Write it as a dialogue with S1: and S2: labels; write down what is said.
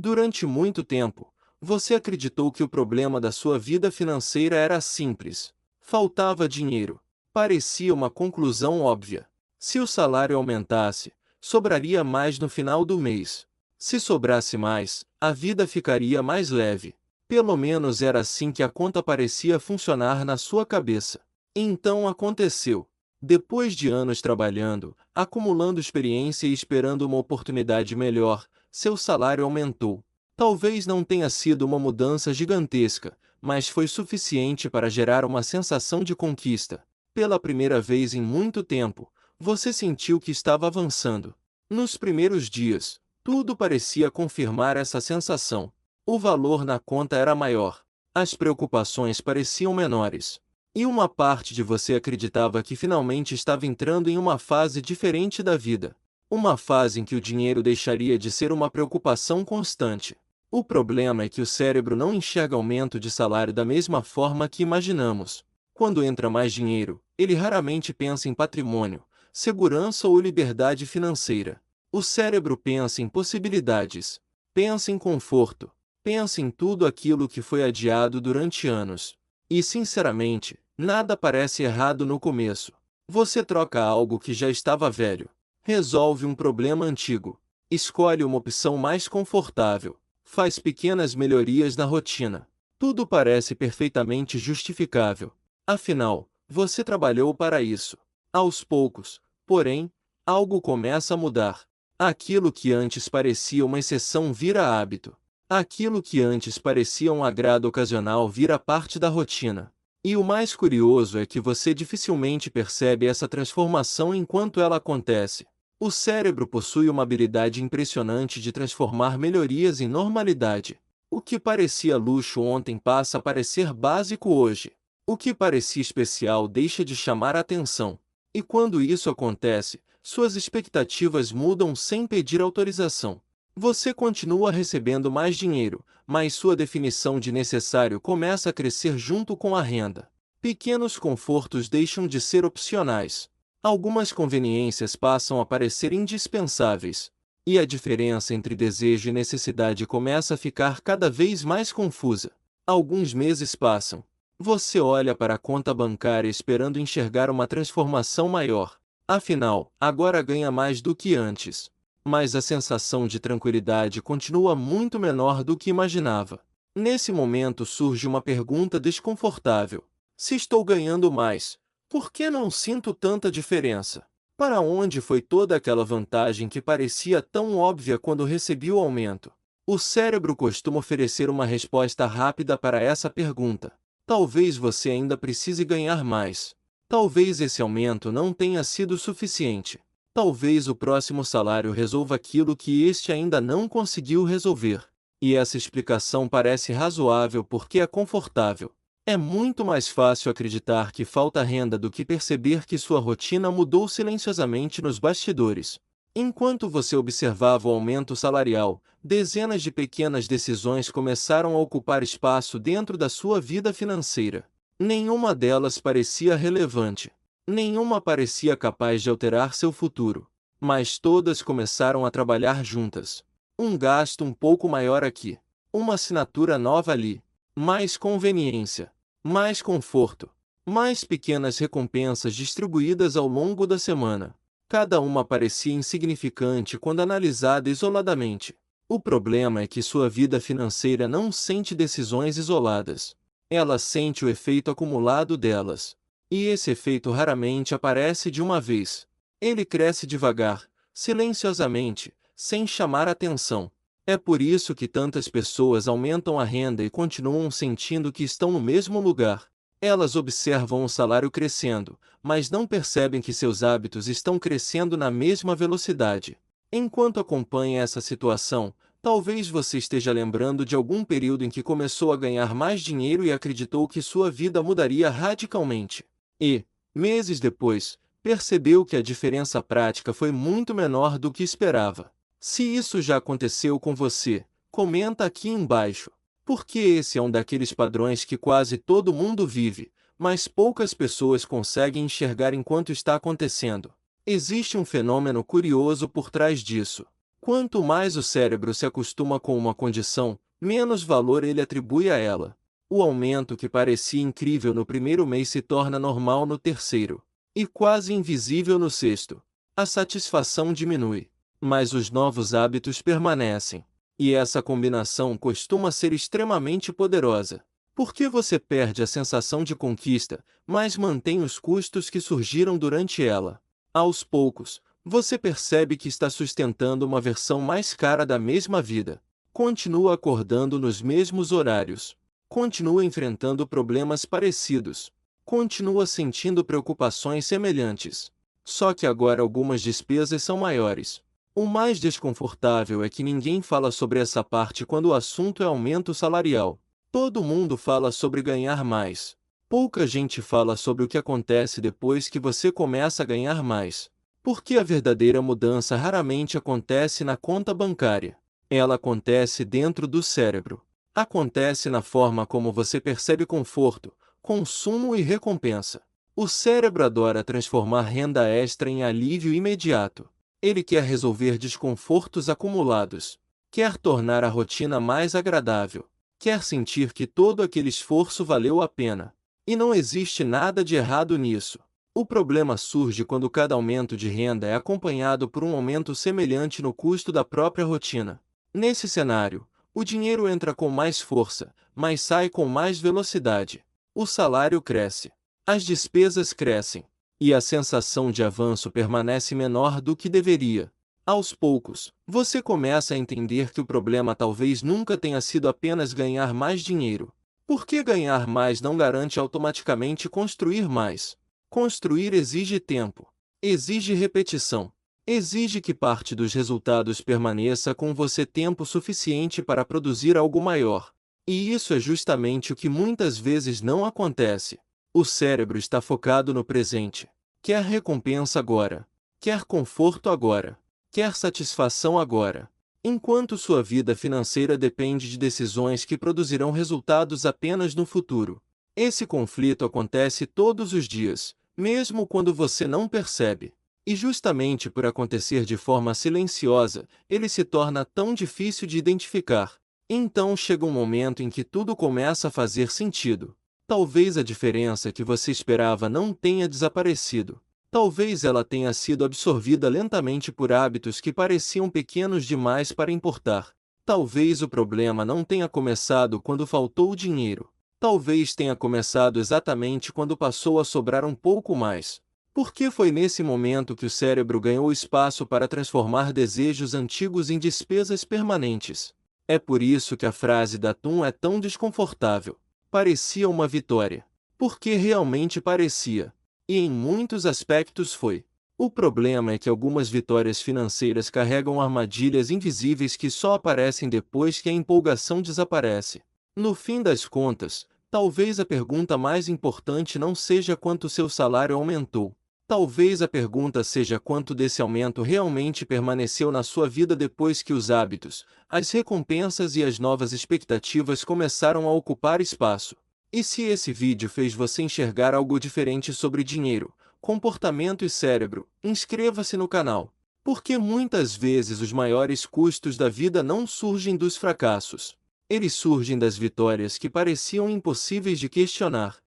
S1: Durante muito tempo, você acreditou que o problema da sua vida financeira era simples. Faltava dinheiro. Parecia uma conclusão óbvia. Se o salário aumentasse, sobraria mais no final do mês. Se sobrasse mais, a vida ficaria mais leve. Pelo menos era assim que a conta parecia funcionar na sua cabeça. Então aconteceu. Depois de anos trabalhando, acumulando experiência e esperando uma oportunidade melhor, seu salário aumentou. Talvez não tenha sido uma mudança gigantesca, mas foi suficiente para gerar uma sensação de conquista. Pela primeira vez em muito tempo, você sentiu que estava avançando. Nos primeiros dias, tudo parecia confirmar essa sensação. O valor na conta era maior. As preocupações pareciam menores. E uma parte de você acreditava que finalmente estava entrando em uma fase diferente da vida. Uma fase em que o dinheiro deixaria de ser uma preocupação constante. O problema é que o cérebro não enxerga aumento de salário da mesma forma que imaginamos. Quando entra mais dinheiro, ele raramente pensa em patrimônio, segurança ou liberdade financeira. O cérebro pensa em possibilidades, pensa em conforto, pensa em tudo aquilo que foi adiado durante anos. E, sinceramente, nada parece errado no começo. Você troca algo que já estava velho, resolve um problema antigo, escolhe uma opção mais confortável, faz pequenas melhorias na rotina. Tudo parece perfeitamente justificável. Afinal, você trabalhou para isso. Aos poucos, porém, algo começa a mudar. Aquilo que antes parecia uma exceção vira hábito. Aquilo que antes parecia um agrado ocasional vira parte da rotina. E o mais curioso é que você dificilmente percebe essa transformação enquanto ela acontece. O cérebro possui uma habilidade impressionante de transformar melhorias em normalidade. O que parecia luxo ontem passa a parecer básico hoje. O que parecia especial deixa de chamar a atenção. E quando isso acontece, suas expectativas mudam sem pedir autorização. Você continua recebendo mais dinheiro, mas sua definição de necessário começa a crescer junto com a renda. Pequenos confortos deixam de ser opcionais. Algumas conveniências passam a parecer indispensáveis. E a diferença entre desejo e necessidade começa a ficar cada vez mais confusa. Alguns meses passam. Você olha para a conta bancária esperando enxergar uma transformação maior. Afinal, agora ganha mais do que antes. Mas a sensação de tranquilidade continua muito menor do que imaginava. Nesse momento surge uma pergunta desconfortável. Se estou ganhando mais, por que não sinto tanta diferença? Para onde foi toda aquela vantagem que parecia tão óbvia quando recebi o aumento? O cérebro costuma oferecer uma resposta rápida para essa pergunta. Talvez você ainda precise ganhar mais. Talvez esse aumento não tenha sido suficiente. Talvez o próximo salário resolva aquilo que este ainda não conseguiu resolver. E essa explicação parece razoável porque é confortável. É muito mais fácil acreditar que falta renda do que perceber que sua rotina mudou silenciosamente nos bastidores. Enquanto você observava o aumento salarial, dezenas de pequenas decisões começaram a ocupar espaço dentro da sua vida financeira. Nenhuma delas parecia relevante. Nenhuma parecia capaz de alterar seu futuro. Mas todas começaram a trabalhar juntas. Um gasto um pouco maior aqui. Uma assinatura nova ali. Mais conveniência. Mais conforto. Mais pequenas recompensas distribuídas ao longo da semana. Cada uma parecia insignificante quando analisada isoladamente. O problema é que sua vida financeira não sente decisões isoladas. Ela sente o efeito acumulado delas. E esse efeito raramente aparece de uma vez. Ele cresce devagar, silenciosamente, sem chamar atenção. É por isso que tantas pessoas aumentam a renda e continuam sentindo que estão no mesmo lugar. Elas observam o salário crescendo, mas não percebem que seus hábitos estão crescendo na mesma velocidade. Enquanto acompanha essa situação, talvez você esteja lembrando de algum período em que começou a ganhar mais dinheiro e acreditou que sua vida mudaria radicalmente. E, meses depois, percebeu que a diferença prática foi muito menor do que esperava. Se isso já aconteceu com você, comenta aqui embaixo. Porque esse é um daqueles padrões que quase todo mundo vive, mas poucas pessoas conseguem enxergar enquanto está acontecendo. Existe um fenômeno curioso por trás disso. Quanto mais o cérebro se acostuma com uma condição, menos valor ele atribui a ela. O aumento que parecia incrível no primeiro mês se torna normal no terceiro, e quase invisível no sexto. A satisfação diminui, mas os novos hábitos permanecem. E essa combinação costuma ser extremamente poderosa. Porque você perde a sensação de conquista, mas mantém os custos que surgiram durante ela. Aos poucos, você percebe que está sustentando uma versão mais cara da mesma vida. Continua acordando nos mesmos horários. Continua enfrentando problemas parecidos. Continua sentindo preocupações semelhantes. Só que agora algumas despesas são maiores. O mais desconfortável é que ninguém fala sobre essa parte quando o assunto é aumento salarial. Todo mundo fala sobre ganhar mais. Pouca gente fala sobre o que acontece depois que você começa a ganhar mais. Porque a verdadeira mudança raramente acontece na conta bancária. Ela acontece dentro do cérebro. Acontece na forma como você percebe conforto, consumo e recompensa. O cérebro adora transformar renda extra em alívio imediato. Ele quer resolver desconfortos acumulados. Quer tornar a rotina mais agradável. Quer sentir que todo aquele esforço valeu a pena. E não existe nada de errado nisso. O problema surge quando cada aumento de renda é acompanhado por um aumento semelhante no custo da própria rotina. Nesse cenário, o dinheiro entra com mais força, mas sai com mais velocidade. O salário cresce. As despesas crescem. E a sensação de avanço permanece menor do que deveria. Aos poucos, você começa a entender que o problema talvez nunca tenha sido apenas ganhar mais dinheiro. Porque ganhar mais não garante automaticamente construir mais. Construir exige tempo, exige repetição, exige que parte dos resultados permaneça com você tempo suficiente para produzir algo maior. E isso é justamente o que muitas vezes não acontece. O cérebro está focado no presente. Quer recompensa agora. Quer conforto agora. Quer satisfação agora. Enquanto sua vida financeira depende de decisões que produzirão resultados apenas no futuro. Esse conflito acontece todos os dias, mesmo quando você não percebe. E justamente por acontecer de forma silenciosa, ele se torna tão difícil de identificar. Então chega um momento em que tudo começa a fazer sentido. Talvez a diferença que você esperava não tenha desaparecido. Talvez ela tenha sido absorvida lentamente por hábitos que pareciam pequenos demais para importar. Talvez o problema não tenha começado quando faltou o dinheiro. Talvez tenha começado exatamente quando passou a sobrar um pouco mais. Porque foi nesse momento que o cérebro ganhou espaço para transformar desejos antigos em despesas permanentes. É por isso que a frase da TUM é tão desconfortável. Parecia uma vitória. Porque realmente parecia. E em muitos aspectos foi. O problema é que algumas vitórias financeiras carregam armadilhas invisíveis que só aparecem depois que a empolgação desaparece. No fim das contas, talvez a pergunta mais importante não seja quanto seu salário aumentou. Talvez a pergunta seja quanto desse aumento realmente permaneceu na sua vida depois que os hábitos, as recompensas e as novas expectativas começaram a ocupar espaço. E se esse vídeo fez você enxergar algo diferente sobre dinheiro, comportamento e cérebro, inscreva-se no canal. Porque muitas vezes os maiores custos da vida não surgem dos fracassos. Eles surgem das vitórias que pareciam impossíveis de questionar.